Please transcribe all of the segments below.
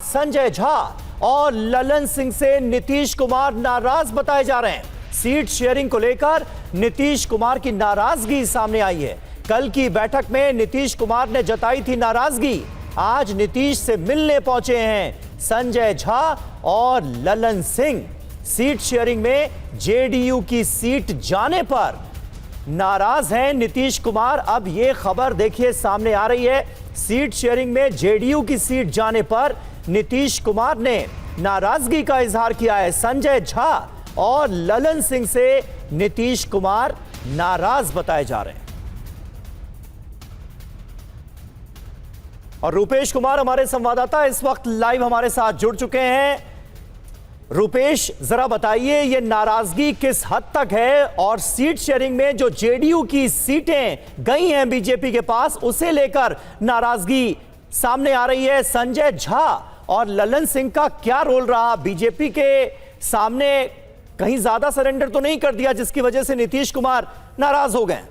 संजय झा और ललन सिंह से नीतीश कुमार नाराज बताए जा रहे हैं। सीट शेयरिंग को लेकर नीतीश कुमार की नाराजगी सामने आई है। कल की बैठक में नीतीश कुमार ने जताई थी नाराजगी। आज नीतीश से मिलने पहुंचे हैं संजय झा और ललन सिंह। सीट शेयरिंग में जेडीयू की सीट जाने पर नाराज हैं नीतीश कुमार। अब यह खबर देखिए सामने आ रही है। सीट शेयरिंग में जेडीयू की सीट जाने पर नीतीश कुमार ने नाराजगी का इजहार किया है। संजय झा और ललन सिंह से नीतीश कुमार नाराज बताए जा रहे हैं। और रूपेश कुमार हमारे संवाददाता इस वक्त लाइव हमारे साथ जुड़ चुके हैं। रूपेश, जरा बताइए ये नाराजगी किस हद तक है और सीट शेयरिंग में जो जेडीयू की सीटें गई हैं बीजेपी के पास, उसे लेकर नाराजगी सामने आ रही है। संजय झा और ललन सिंह का क्या रोल रहा? बीजेपी के सामने कहीं ज्यादा सरेंडर तो नहीं कर दिया जिसकी वजह से नीतीश कुमार नाराज हो गए?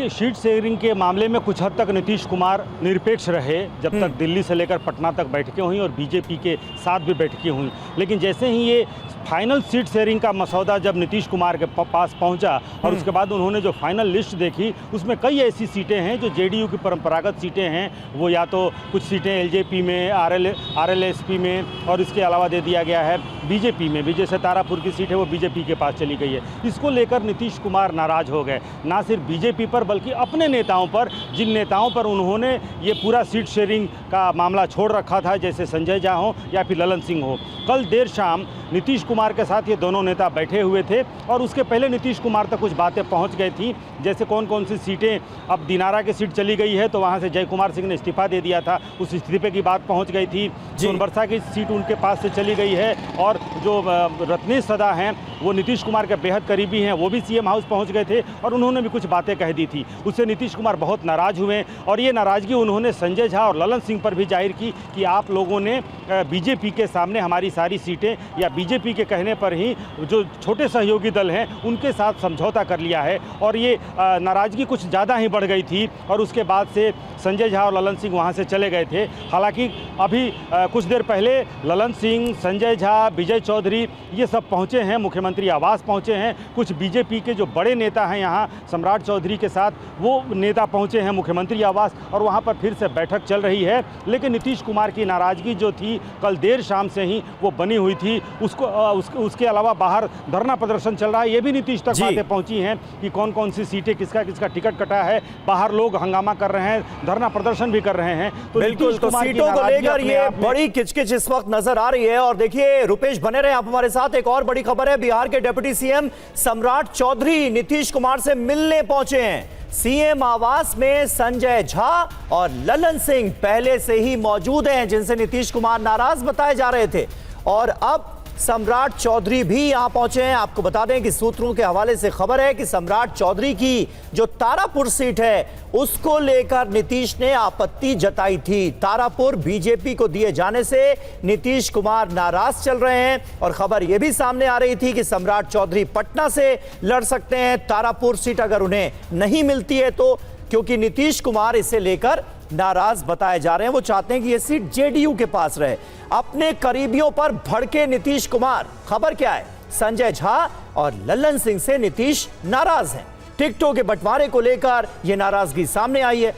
सीट शेयरिंग के मामले में कुछ हद तक नीतीश कुमार निरपेक्ष रहे जब तक दिल्ली से लेकर पटना तक बैठकें हुई और बीजेपी के साथ भी बैठकें हुई। लेकिन जैसे ही ये फाइनल सीट शेयरिंग का मसौदा जब नीतीश कुमार के पास पहुंचा और उसके बाद उन्होंने जो फाइनल लिस्ट देखी, उसमें कई ऐसी सीटें हैं जो जेडीयू की परंपरागत सीटें हैं। वो या तो कुछ सीटें एलजेपी में, आरएलएसपी में, और इसके अलावा दे दिया गया है बीजेपी में भी। जैसे तारापुर की सीट है वो बीजेपी के पास चली गई है। इसको लेकर नीतीश कुमार नाराज हो गए, ना सिर्फ बीजेपी पर बल्कि अपने नेताओं पर, जिन नेताओं पर उन्होंने ये पूरा सीट शेयरिंग का मामला छोड़ रखा था, जैसे संजय झा हो या फिर ललन सिंह हो। कल देर शाम नीतीश कुमार के साथ ये दोनों नेता बैठे हुए थे और उसके पहले नीतीश कुमार तक कुछ बातें पहुंच गई थी। जैसे कौन कौन सी सीटें, अब दिनारा की सीट चली गई है तो वहां से जय कुमार सिंह ने इस्तीफा दे दिया था, उस इस्तीफे की बात पहुंच गई थी। सोनबरसा की सीट उनके पास से चली गई है और जो रत्नेश सदा हैं वो नीतीश कुमार के बेहद करीबी हैं, वो भी सीएम हाउस पहुँच गए थे और उन्होंने भी कुछ बातें कह दी थी। उससे नीतीश कुमार बहुत नाराज हुए और ये नाराज़गी उन्होंने संजय झा और ललन सिंह पर भी जाहिर की कि आप लोगों ने बीजेपी के सामने हमारी सारी सीटें, या बीजेपी के कहने पर ही जो छोटे सहयोगी दल हैं उनके साथ समझौता कर लिया है। और ये नाराज़गी कुछ ज़्यादा ही बढ़ गई थी और उसके बाद से संजय झा और ललन सिंह वहाँ से चले गए थे। हालांकि अभी कुछ देर पहले ललन सिंह, संजय झा, विजय चौधरी ये सब पहुँचे हैं, मुख्यमंत्री आवास पहुँचे हैं। कुछ बीजेपी के जो बड़े नेता हैं यहाँ, सम्राट चौधरी के साथ वो नेता पहुँचे हैं मुख्यमंत्री आवास और वहाँ पर फिर से बैठक चल रही है। लेकिन नीतीश कुमार की नाराज़गी जो थी कल देर शाम से ही वो बनी हुई थी। उसके अलावा बाहर धरना प्रदर्शन चल रहा है। ये भी नीतीश तक बातें पहुंची हैं कि कौन कौन सी सीटें, किसका किसका टिकट कटा है। बाहर लोग हंगामा कर रहे हैं, धरना प्रदर्शन भी कर रहे हैं। तो बिल्कुल, तो सीटों को लेकर ये बड़ी किचकिच इस वक्त नजर आ रही है। और देखिए रुपेश, बने रहे आप हमारे साथ। एक और बड़ी खबर है, बिहार के डिप्टी सीएम सम्राट चौधरी नीतीश कुमार से मिलने पहुंचे हैं। सीएम आवास में संजय झा और ललन सिंह पहले से ही मौजूद हैं, जिनसे नीतीश कुमार नाराज बताए जा रहे थे। और अब सम्राट चौधरी भी यहां पहुंचे हैं। आपको बता दें कि सूत्रों के हवाले से खबर है कि सम्राट चौधरी की जो तारापुर सीट है उसको लेकर नीतीश ने आपत्ति जताई थी। तारापुर बीजेपी को दिए जाने से नीतीश कुमार नाराज चल रहे हैं और खबर यह भी सामने आ रही थी कि सम्राट चौधरी पटना से लड़ सकते हैं तारापुर सीट अगर उन्हें नहीं मिलती है तो, क्योंकि नीतीश कुमार इसे लेकर नाराज बताए जा रहे हैं। वो चाहते हैं कि यह सीट जेडीयू के पास रहे। अपने करीबियों पर भड़के नीतीश कुमार। खबर क्या है? संजय झा और ललन सिंह से नीतीश नाराज हैं। टिकटों के बंटवारे को लेकर यह नाराजगी सामने आई है।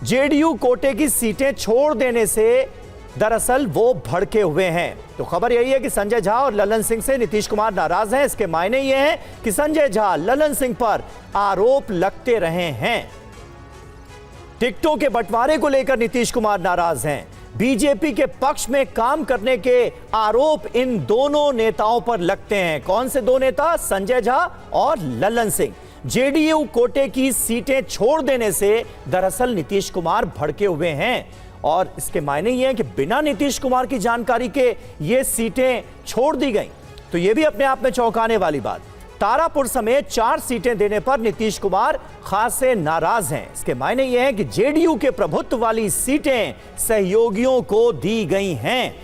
जेडीयू कोटे की सीटें छोड़ देने से दरअसल वो भड़के हुए हैं। तो खबर यही है कि संजय झा और ललन सिंह से नीतीश कुमार नाराज हैं। इसके मायने ये हैं कि संजय झा ललन सिंह पर आरोप लगते रहे हैं। टिकटों के बंटवारे को लेकर नीतीश कुमार नाराज हैं। बीजेपी के पक्ष में काम करने के आरोप इन दोनों नेताओं पर लगते हैं। कौन से दो नेता? संजय झा और ललन सिंह। जेडीयू कोटे की सीटें छोड़ देने से दरअसल नीतीश कुमार भड़के हुए हैं और इसके मायने ये हैं कि बिना नीतीश कुमार की जानकारी के ये सीटें छोड़ दी गई। तो ये भी अपने आप में चौंकाने वाली बात। तारापुर समेत 4 सीटें देने पर नीतीश कुमार खासे नाराज हैं। इसके मायने यह है कि जेडीयू के प्रभुत्व वाली सीटें सहयोगियों को दी गई हैं।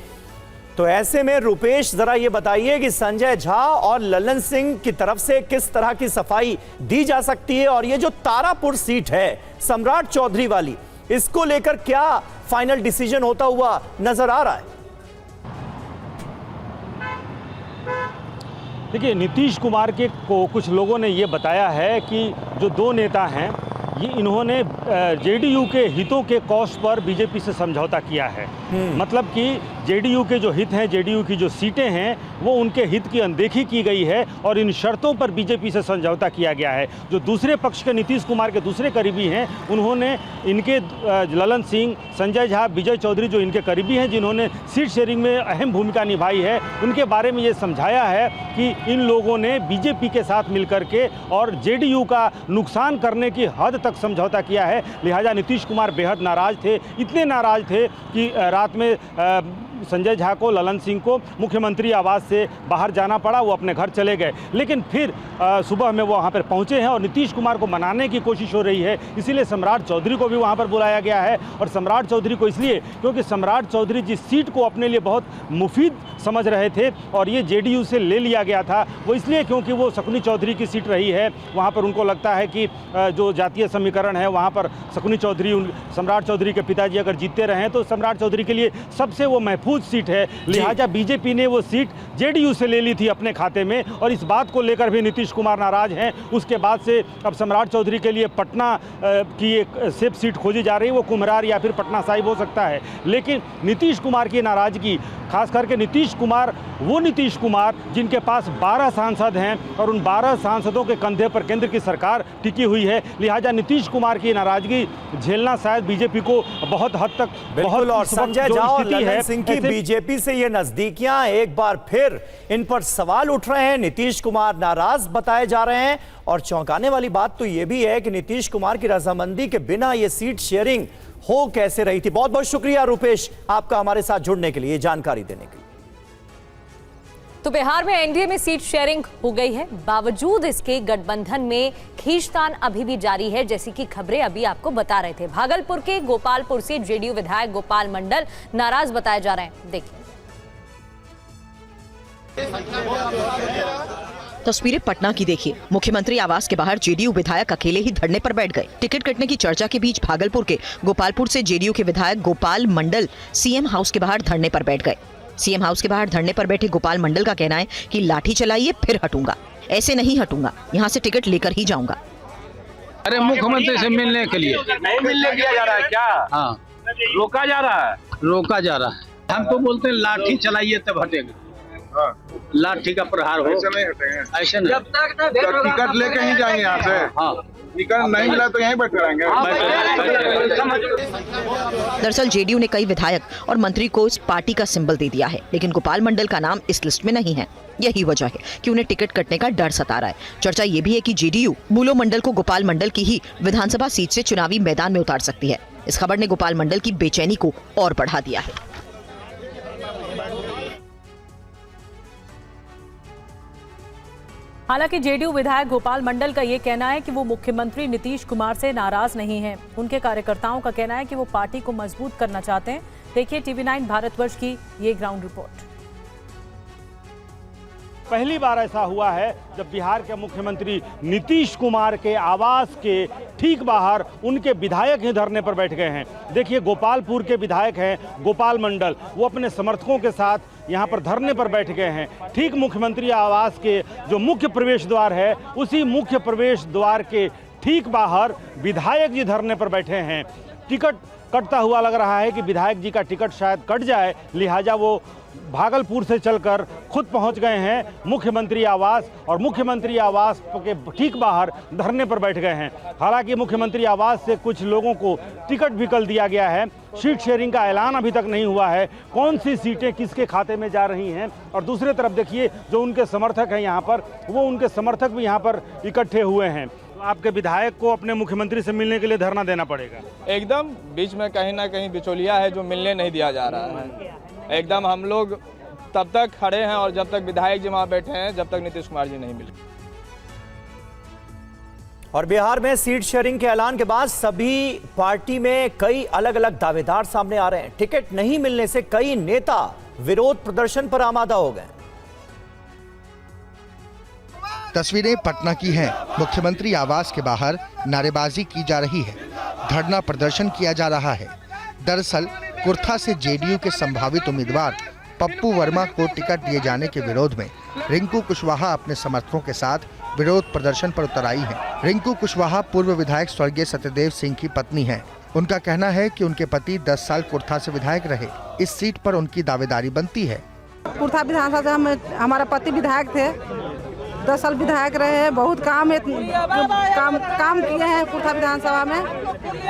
तो ऐसे में रुपेश, जरा ये बताइए कि संजय झा और ललन सिंह की तरफ से किस तरह की सफाई दी जा सकती है और ये जो तारापुर सीट है सम्राट चौधरी वाली, इसको लेकर क्या फाइनल डिसीजन होता हुआ नजर आ रहा है? देखिए, नीतीश कुमार के को कुछ लोगों ने ये बताया है कि जो दो नेता हैं ये इन्होंने जेडीयू के हितों के कॉस्ट पर बीजेपी से समझौता किया है। मतलब कि जेडीयू के जो हित हैं, जेडीयू की जो सीटें हैं, वो उनके हित की अनदेखी की गई है और इन शर्तों पर बीजेपी से समझौता किया गया है। जो दूसरे पक्ष के नीतीश कुमार के दूसरे करीबी हैं, उन्होंने इनके ललन सिंह, संजय झा, विजय चौधरी जो इनके करीबी हैं, जिन्होंने सीट शेयरिंग में अहम भूमिका निभाई है, उनके बारे में ये समझाया है कि इन लोगों ने बीजेपी के साथ मिलकर के और जेडीयू का नुकसान करने की हद तक समझौता किया है। लिहाजा नीतीश कुमार बेहद नाराज थे, इतने नाराज थे कि रात में संजय झा को, ललन सिंह को मुख्यमंत्री आवास से बाहर जाना पड़ा, वो अपने घर चले गए। लेकिन फिर सुबह में वो वहाँ पर पहुँचे हैं और नीतीश कुमार को मनाने की कोशिश हो रही है। इसीलिए सम्राट चौधरी को भी वहाँ पर बुलाया गया है। और सम्राट चौधरी को इसलिए क्योंकि सम्राट चौधरी जिस सीट को अपने लिए बहुत मुफीद समझ रहे थे और ये जेडीयू से ले लिया गया था, वो इसलिए क्योंकि वो शकुनी चौधरी की सीट रही है। वहाँ पर उनको लगता है कि जो जातीय समीकरण है वहाँ पर शकुनी चौधरी, सम्राट चौधरी के पिताजी अगर जीतते रहे तो सम्राट चौधरी के लिए सबसे वो महफूज सीट है। लिहाजा बीजेपी ने वो सीट जेडीयू से ले ली थी अपने खाते में और इस बात को लेकर भी नीतीश कुमार नाराज हैं। उसके बाद से अब सम्राट चौधरी के लिए पटना की एक सेफ सीट खोजी जा रही है, वो कुम्हरार या फिर पटना साहिब हो सकता है। लेकिन नीतीश कुमार की नाराजगी, खास करके नीतीश कुमार, वो नीतीश कुमार जिनके पास 12 सांसद हैं और उन 12 सांसदों के कंधे पर केंद्र की सरकार टिकी हुई है। लिहाजा नीतीश कुमार की नाराजगी झेलना शायद बीजेपी को बहुत हद तक बहुत। और संजय झा और ललन सिंह की बीजेपी से ये नजदीकियां एक बार फिर इन पर सवाल उठ रहे हैं। नीतीश कुमार नाराज बताए जा रहे हैं और चौंकाने वाली बात तो ये भी है कि नीतीश कुमार की रजामंदी के बिना ये सीट शेयरिंग हो कैसे रही थी। बहुत बहुत शुक्रिया रुपेश आपका हमारे साथ जुड़ने के लिए, जानकारी देने के लिए। तो बिहार में एनडीए में सीट शेयरिंग हो गई है, बावजूद इसके गठबंधन में खींचतान अभी भी जारी है, जैसी कि खबरें अभी आपको बता रहे थे। भागलपुर के गोपालपुर से जेडीयू विधायक गोपाल मंडल नाराज बताए जा रहे हैं। देखिए तस्वीरें पटना की देखिए। मुख्यमंत्री आवास के बाहर जेडीयू विधायक अकेले ही धरने पर बैठ गए। टिकट कटने की चर्चा के बीच भागलपुर के गोपालपुर से जेडीयू के विधायक गोपाल मंडल सीएम हाउस के बाहर धरने पर बैठ गए। सीएम हाउस के बाहर धरने पर बैठे गोपाल मंडल का कहना है कि लाठी चलाइए फिर हटूंगा, ऐसे नहीं हटूंगा, यहाँ से टिकट लेकर ही जाऊंगा। अरे मुख्यमंत्री से मिलने के लिए नहीं मिलने दिया जा रहा है क्या? हाँ, रोका जा रहा है। रोका जा रहा है। हम तो बोलते हैं लाठी चलाइए तब हटेगा। लाठी का प्रहार हो, ऐसे नहीं हटेंगे। ऐसे नहीं। जब तक टिकट लेके ही जाएंगे यहाँ से। हाँ, टिकट नहीं मिला तो यहीं बैठे रहेंगे। दरअसल जेडीयू ने कई विधायक और मंत्री को इस पार्टी का सिंबल दे दिया है, लेकिन गोपाल मंडल का नाम इस लिस्ट में नहीं है। यही वजह है कि उन्हें टिकट कटने का डर सता रहा है। चर्चा ये भी है कि जेडीयू मूलो मंडल को गोपाल मंडल की ही विधानसभा सीट से चुनावी मैदान में उतार सकती है। इस खबर ने गोपाल मंडल की बेचैनी को और बढ़ा दिया है। हालांकि जेडीयू विधायक गोपाल मंडल का ये कहना है कि वो मुख्यमंत्री नीतीश कुमार से नाराज नहीं हैं। उनके कार्यकर्ताओं का कहना है कि वो पार्टी को मजबूत करना चाहते हैं। देखिए टीवी9 भारतवर्ष की ये ग्राउंड रिपोर्ट। पहली बार ऐसा हुआ है जब बिहार के मुख्यमंत्री नीतीश कुमार के आवास के ठीक बाहर उनके विधायक ही धरने पर बैठ गए हैं। देखिए गोपालपुर के विधायक हैं गोपाल मंडल, वो अपने समर्थकों के साथ यहाँ पर धरने पर बैठ गए हैं। ठीक मुख्यमंत्री आवास के जो मुख्य प्रवेश द्वार है, उसी मुख्य प्रवेश द्वार के ठीक बाहर विधायक जी धरने पर बैठे हैं। टिकट कटता हुआ लग रहा है कि विधायक जी का टिकट शायद कट जाए, लिहाजा वो भागलपुर से चलकर खुद पहुंच गए हैं मुख्यमंत्री आवास और मुख्यमंत्री आवास के ठीक बाहर धरने पर बैठ गए हैं। हालांकि मुख्यमंत्री आवास से कुछ लोगों को टिकट भी कल दिया गया है। सीट शेयरिंग का ऐलान अभी तक नहीं हुआ है, कौन सी सीटें किसके खाते में जा रही हैं। और दूसरी तरफ देखिए जो उनके समर्थक हैं यहाँ पर, वो उनके समर्थक भी यहाँ पर इकट्ठे हुए हैं। आपके विधायक को अपने मुख्यमंत्री से मिलने के लिए धरना देना पड़ेगा। एकदम बीच में कहीं ना कहीं बिचौलिया है जो मिलने नहीं दिया जा रहा है। एकदम हम लोग तब तक खड़े हैं और जब तक विधायक जी वहां बैठे हैं, जब तक नीतीश कुमार जी नहीं मिले। और बिहार में सीट शेयरिंग के ऐलान के बाद सभी पार्टी में कई अलग अलग दावेदार सामने आ रहे हैं। टिकट नहीं मिलने से कई नेता विरोध प्रदर्शन पर आमादा हो गए। तस्वीरें पटना की हैं। मुख्यमंत्री आवास के बाहर नारेबाजी की जा रही है। धरना प्रदर्शन किया जा रहा है। दरअसल कुर्था से जेडीयू के संभावित उम्मीदवार पप्पू वर्मा को टिकट दिए जाने के विरोध में रिंकू कुशवाहा अपने समर्थकों के साथ विरोध प्रदर्शन पर उतर आई हैं। रिंकू कुशवाहा पूर्व विधायक स्वर्गीय सत्यदेव सिंह की पत्नी हैं। उनका कहना है कि उनके पति 10 साल कुर्था से विधायक रहे। इस सीट पर उनकी दावेदारी बनती है। कुर्था विधानसभा में हमारा पति विधायक थे, 10 साल विधायक रहे हैं। बहुत काम काम किए हैं कुर्था विधानसभा में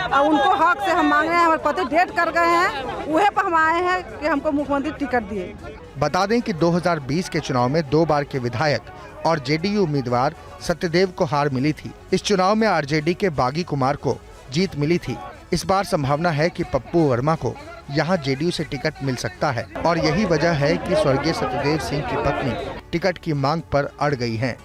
और उनको हक से हम मांग रहे हैं। हमारे पति डेट कर गए हैं, वही पर हम आए हैं कि हमको मुख्यमंत्री टिकट दिए। बता दें कि 2020 के चुनाव में 2 बार के विधायक और जेडीयू उम्मीदवार सत्यदेव को हार मिली थी। इस चुनाव में आरजेडी के बागी कुमार को जीत मिली थी। इस बार संभावना है कि पप्पू वर्मा को यहां जेडीयू से टिकट मिल सकता है और यही वजह है कि स्वर्गीय सत्यदेव सिंह की पत्नी टिकट की मांग पर अड़ गई हैं।